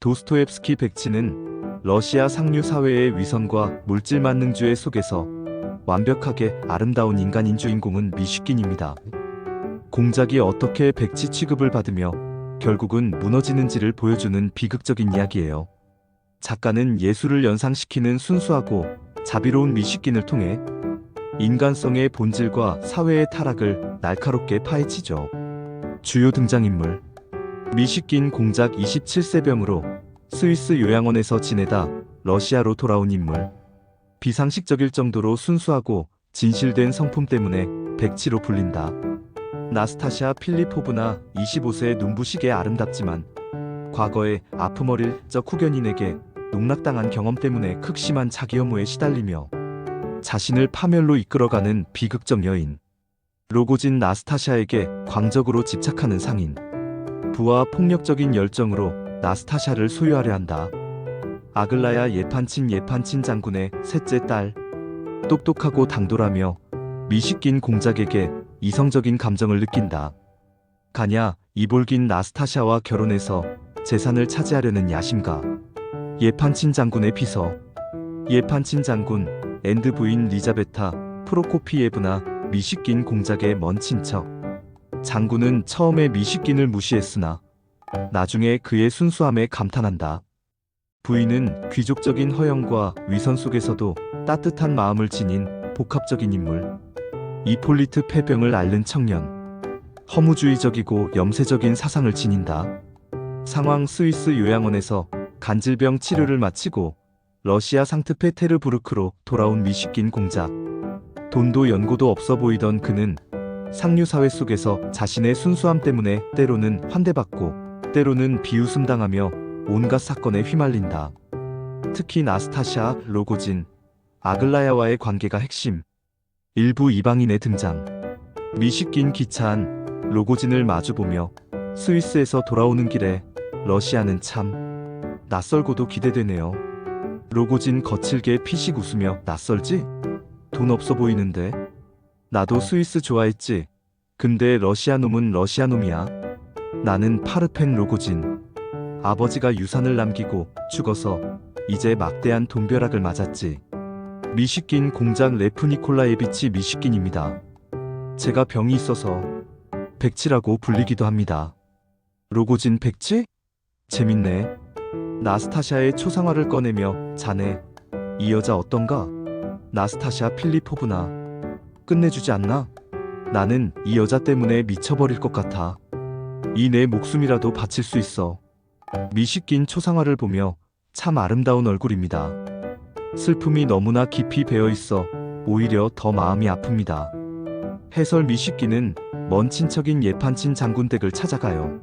도스토옙스키 백치는 러시아 상류 사회의 위선과 물질 만능주의 속에서 완벽하게 아름다운 인간인 주인공은 미슈킨입니다. 공작이 어떻게 백치 취급을 받으며 결국은 무너지는지를 보여주는 비극적인 이야기예요. 작가는 예술을 연상시키는 순수하고 자비로운 미슈킨을 통해 인간성의 본질과 사회의 타락을 날카롭게 파헤치죠. 주요 등장인물: 미슈킨 공작 27세병으로 스위스 요양원에서 지내다 러시아로 돌아온 인물. 비상식적일 정도로 순수하고 진실된 성품 때문에 백치로 불린다. 나스타샤 필리포브나 25세 눈부시게 아름답지만 과거에 아픔 어릴 적 후견인에게 농락당한 경험 때문에 극심한 자기 혐오에 시달리며 자신을 파멸로 이끌어가는 비극적 여인. 로고진 나스타샤에게 광적으로 집착하는 상인. 부와 폭력적인 열정으로 나스타샤를 소유하려 한다. 아글라야 예판친 장군의 셋째 딸. 똑똑하고 당돌하며 미슈킨 공작에게 이성적인 감정을 느낀다. 가냐 이볼긴 나스타샤와 결혼해서 재산을 차지하려는 야심가. 예판친 장군의 비서. 예판친 장군 앤드 부인 리자베타 프로코피예브나 미슈킨 공작의 먼 친척. 장군은 처음에 미슈킨을 무시했으나 나중에 그의 순수함에 감탄한다. 부인은 귀족적인 허영과 위선 속에서도 따뜻한 마음을 지닌 복합적인 인물. 이폴리트 폐병을 앓는 청년. 허무주의적이고 염세적인 사상을 지닌다. 상황 스위스 요양원에서 간질병 치료를 마치고 러시아 상트페테르부르크로 돌아온 미슈킨 공작. 돈도 연고도 없어 보이던 그는 상류 사회 속에서 자신의 순수함 때문에 때로는 환대받고 때로는 비웃음당하며 온갖 사건에 휘말린다. 특히 나스타샤, 로고진, 아글라야와의 관계가 핵심. 일부 이방인의 등장. 미슈킨 기차 안 로고진을 마주보며 스위스에서 돌아오는 길에 러시아는 참 낯설고도 기대되네요. 로고진 거칠게 피식 웃으며 낯설지? 돈 없어 보이는데? 나도 스위스 좋아했지. 근데 러시아 놈은 러시아 놈이야. 나는 파르펜 로고진. 아버지가 유산을 남기고 죽어서 이제 막대한 돈벼락을 맞았지. 미슈킨 공작 레프 니콜라예비치 미슈킨입니다. 제가 병이 있어서 백치라고 불리기도 합니다. 로고진 백치? 재밌네. 나스타샤의 초상화를 꺼내며 자네, 이 여자 어떤가? 나스타샤 필리포브나. 끝내주지 않나? 나는 이 여자 때문에 미쳐버릴 것 같아. 이 내 목숨이라도 바칠 수 있어. 미슈킨 초상화를 보며 참 아름다운 얼굴입니다. 슬픔이 너무나 깊이 배어있어 오히려 더 마음이 아픕니다. 해설. 미슈킨은 먼 친척인 예판친 장군 댁을 찾아가요.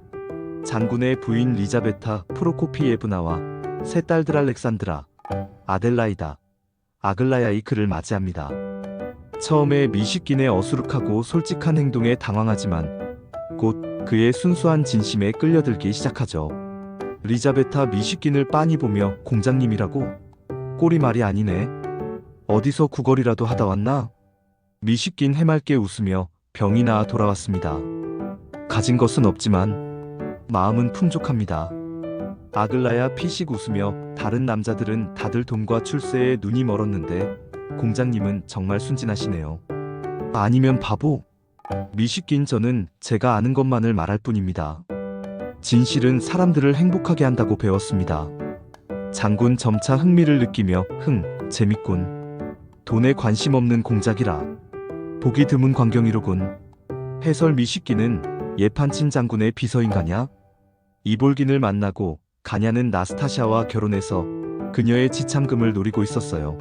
장군의 부인 리자베타 프로코피예브나와 세 딸들 알렉산드라, 아델라이다, 아글라야이 그를 맞이합니다. 처음에 미슈킨의 어수룩하고 솔직한 행동에 당황하지만 곧 그의 순수한 진심에 끌려들기 시작하죠. 리자베타 미슈킨을 빤히 보며 공장님이라고? 꼴이 말이 아니네. 어디서 구걸이라도 하다 왔나? 미슈킨 해맑게 웃으며 병이 나아 돌아왔습니다. 가진 것은 없지만 마음은 풍족합니다. 아글라야 피식 웃으며 다른 남자들은 다들 돈과 출세에 눈이 멀었는데 공장님은 정말 순진하시네요. 아니면 바보? 미슈킨 저는 제가 아는 것만을 말할 뿐입니다. 진실은 사람들을 행복하게 한다고 배웠습니다. 장군 점차 흥미를 느끼며 재밌군. 돈에 관심 없는 공작이라. 보기 드문 광경이로군. 해설. 미슈킨은 예판친 장군의 비서인가냐? 이볼긴을 만나고 가냐는 나스타샤와 결혼해서 그녀의 지참금을 노리고 있었어요.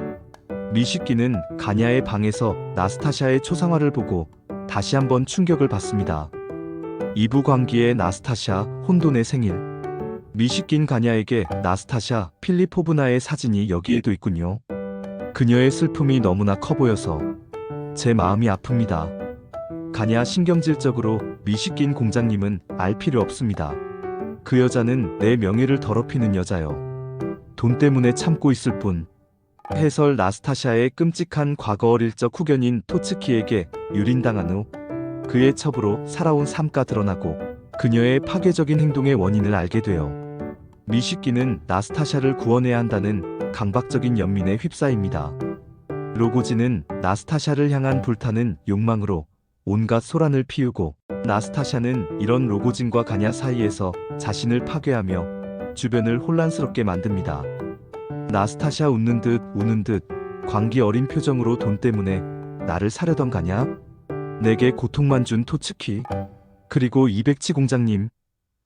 미슈킨은 가냐의 방에서 나스타샤의 초상화를 보고 다시 한번 충격을 받습니다. 이부광기의 나스타샤 혼돈의 생일. 미슈킨 가냐에게 나스타샤 필리포브나의 사진이 여기에도 있군요. 그녀의 슬픔이 너무나 커 보여서 제 마음이 아픕니다. 가냐 신경질적으로. 미슈킨 공장님은 알 필요 없습니다. 그 여자는 내 명예를 더럽히는 여자요. 돈 때문에 참고 있을 뿐. 해설. 나스타샤의 끔찍한 과거. 어릴 적 후견인 토츠키에게 유린당한 후 그의 첩으로 살아온 삶가 드러나고 그녀의 파괴적인 행동의 원인을 알게 돼요. 미식기는 나스타샤를 구원해야 한다는 강박적인 연민에 휩싸입니다. 로고진은 나스타샤를 향한 불타는 욕망으로 온갖 소란을 피우고, 나스타샤는 이런 로고진과 가냐 사이에서 자신을 파괴하며 주변을 혼란스럽게 만듭니다. 나스타샤 웃는 듯 우는 듯 광기 어린 표정으로 돈 때문에 나를 사려던 가냐? 내게 고통만 준 토츠키. 그리고 이백치 공장님.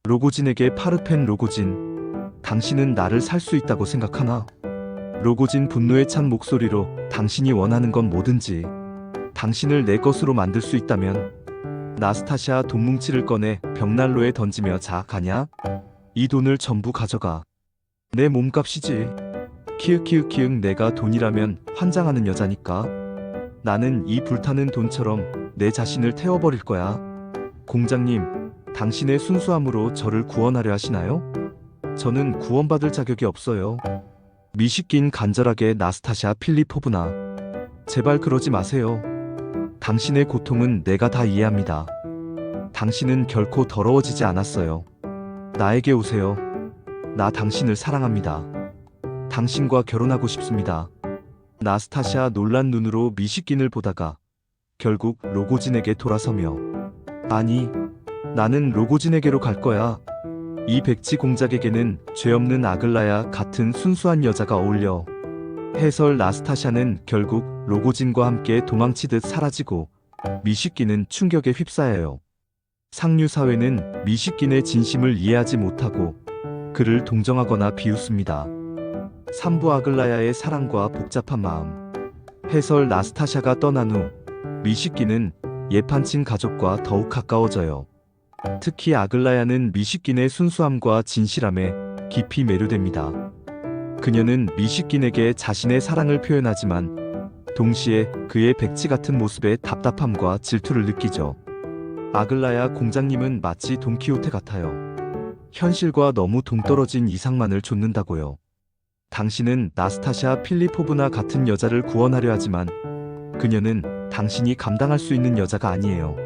로고진에게 파르펜 로고진. 당신은 나를 살 수 있다고 생각하나? 로고진 분노에 찬 목소리로 당신이 원하는 건 뭐든지. 당신을 내 것으로 만들 수 있다면. 나스타샤 돈 뭉치를 꺼내 벽난로에 던지며 자 가냐? 이 돈을 전부 가져가. 내 몸값이지. 키읔키읔키읔 내가 돈이라면 환장하는 여자니까. 나는 이 불타는 돈처럼 내 자신을 태워버릴 거야. 공장님, 당신의 순수함으로 저를 구원하려 하시나요? 저는 구원받을 자격이 없어요. 미식긴 간절하게 나스타샤 필리포브나. 제발 그러지 마세요. 당신의 고통은 내가 다 이해합니다. 당신은 결코 더러워지지 않았어요. 나에게 오세요. 나 당신을 사랑합니다. 당신과 결혼하고 싶습니다. 나스타샤 놀란 눈으로 미식긴을 보다가 결국 로고진에게 돌아서며, 아니, 나는 로고진에게로 갈 거야. 이 백지 공작에게는 죄 없는 아글라야 같은 순수한 여자가 어울려. 해설 나스타샤는 결국 로고진과 함께 도망치듯 사라지고 미식긴은 충격에 휩싸여요. 상류 사회는 미식긴의 진심을 이해하지 못하고 그를 동정하거나 비웃습니다. 산부 아글라야의 사랑과 복잡한 마음. 해설 나스타샤가 떠난 후 미식긴은 예판친 가족과 더욱 가까워져요. 특히 아글라야는 미식긴의 순수함과 진실함에 깊이 매료됩니다. 그녀는 미식긴에게 자신의 사랑을 표현하지만 동시에 그의 백지 같은 모습에 답답함과 질투를 느끼죠. 아글라야 공장님은 마치 돈키호테 같아요. 현실과 너무 동떨어진 이상만을 좇는다고요. 당신은 나스타샤 필리포브나 같은 여자를 구원하려 하지만 그녀는 당신이 감당할 수 있는 여자가 아니에요.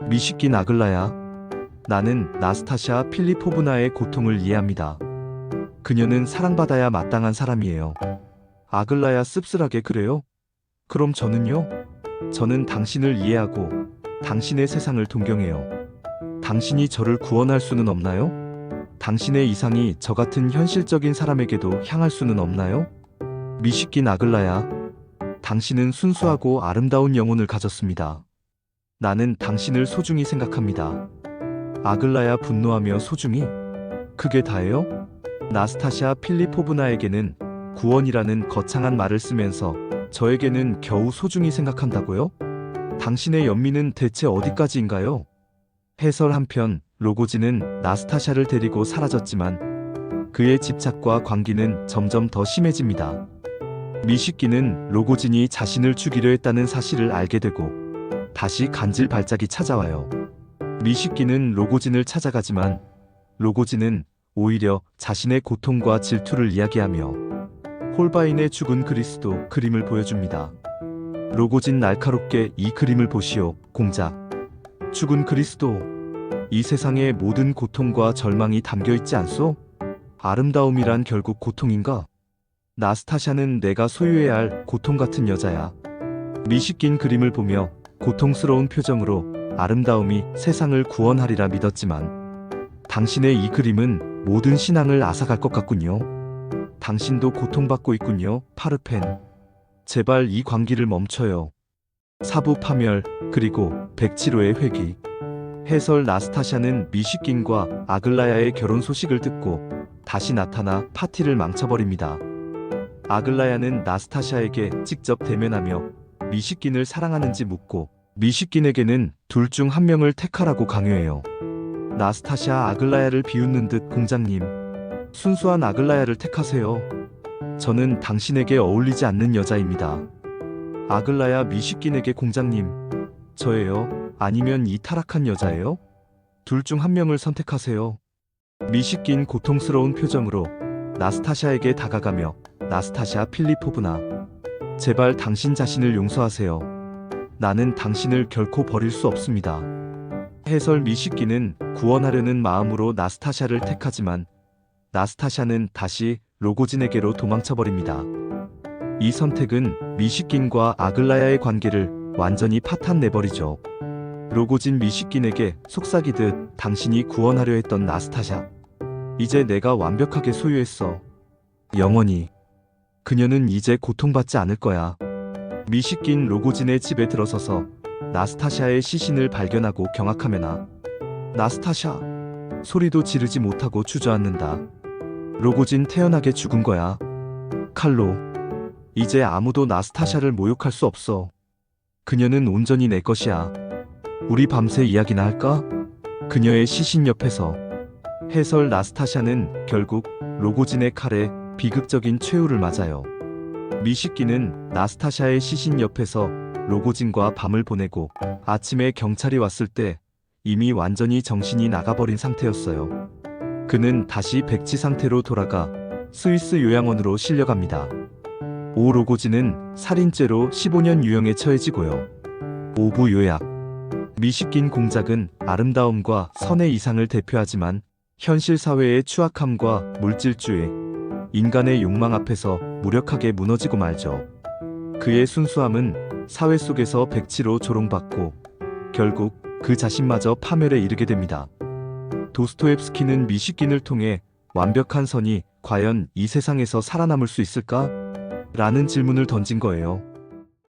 미식긴 아글라야. 나는 나스타샤 필리포브나의 고통을 이해합니다. 그녀는 사랑받아야 마땅한 사람이에요. 아글라야 씁쓸하게 그래요? 그럼 저는요? 저는 당신을 이해하고 당신의 세상을 동경해요. 당신이 저를 구원할 수는 없나요? 당신의 이상이 저 같은 현실적인 사람에게도 향할 수는 없나요? 미식긴 아글라야. 당신은 순수하고 아름다운 영혼을 가졌습니다. 나는 당신을 소중히 생각합니다. 아글라야 분노하며 소중히? 그게 다예요? 나스타샤 필리포브나에게는 구원이라는 거창한 말을 쓰면서 저에게는 겨우 소중히 생각한다고요? 당신의 연민은 대체 어디까지인가요? 해설 한편 로고진은 나스타샤를 데리고 사라졌지만 그의 집착과 광기는 점점 더 심해집니다. 미식기는 로고진이 자신을 죽이려 했다는 사실을 알게 되고 다시 간질 발작이 찾아와요. 미식기는 로고진을 찾아가지만 로고진은 오히려 자신의 고통과 질투를 이야기하며 홀바인의 죽은 그리스도 그림을 보여줍니다. 로고진 날카롭게 이 그림을 보시오, 공작. 죽은 그리스도. 이 세상의 모든 고통과 절망이 담겨있지 않소? 아름다움이란 결국 고통인가? 나스타샤는 내가 소유해야 할 고통 같은 여자야. 미식긴 그림을 보며 고통스러운 표정으로 아름다움이 세상을 구원하리라 믿었지만 당신의 이 그림은 모든 신앙을 앗아갈 것 같군요. 당신도 고통받고 있군요, 파르펜. 제발 이 광기를 멈춰요. 사부 파멸, 그리고 백치로의 회귀. 해설 나스타샤는 미식긴과 아글라야의 결혼 소식을 듣고 다시 나타나 파티를 망쳐버립니다. 아글라야는 나스타샤에게 직접 대면하며 미식긴을 사랑하는지 묻고 미식긴에게는 둘 중 한 명을 택하라고 강요해요. 나스타샤 아글라야를 비웃는 듯 공장님, 순수한 아글라야를 택하세요. 저는 당신에게 어울리지 않는 여자입니다. 아글라야 미식긴에게 공장님, 저예요? 아니면 이 타락한 여자예요? 둘 중 한 명을 선택하세요. 미식긴 고통스러운 표정으로 나스타샤에게 다가가며 나스타샤 필리포브나, 제발 당신 자신을 용서하세요. 나는 당신을 결코 버릴 수 없습니다. 해설 미식기는 구원하려는 마음으로 나스타샤를 택하지만 나스타샤는 다시 로고진에게로 도망쳐버립니다. 이 선택은 미시킨과 아글라야의 관계를 완전히 파탄내버리죠. 로고진 미시킨에게 속삭이듯 당신이 구원하려 했던 나스타샤. 이제 내가 완벽하게 소유했어. 영원히. 그녀는 이제 고통받지 않을 거야. 미시킨 로고진의 집에 들어서서 나스타샤의 시신을 발견하고 경악하면아. 나스타샤. 소리도 지르지 못하고 주저앉는다. 로고진 태연하게 죽은 거야. 칼로. 이제 아무도 나스타샤를 모욕할 수 없어. 그녀는 온전히 내 것이야. 우리 밤새 이야기나 할까? 그녀의 시신 옆에서. 해설 나스타샤는 결국 로고진의 칼에 비극적인 최후를 맞아요. 미시키는 나스타샤의 시신 옆에서 로고진과 밤을 보내고 아침에 경찰이 왔을 때 이미 완전히 정신이 나가버린 상태였어요. 그는 다시 백지 상태로 돌아가 스위스 요양원으로 실려갑니다. 오 로고진은 살인죄로 15년 유형에 처해지고요. 5부 요약. 미시킨 공작은 아름다움과 선의 이상을 대표하지만 현실 사회의 추악함과 물질주의, 인간의 욕망 앞에서 무력하게 무너지고 말죠. 그의 순수함은 사회 속에서 백치로 조롱받고 결국 그 자신마저 파멸에 이르게 됩니다. 도스토옙스키는 미시킨을 통해 완벽한 선이 과연 이 세상에서 살아남을 수 있을까? 라는 질문을 던진 거예요.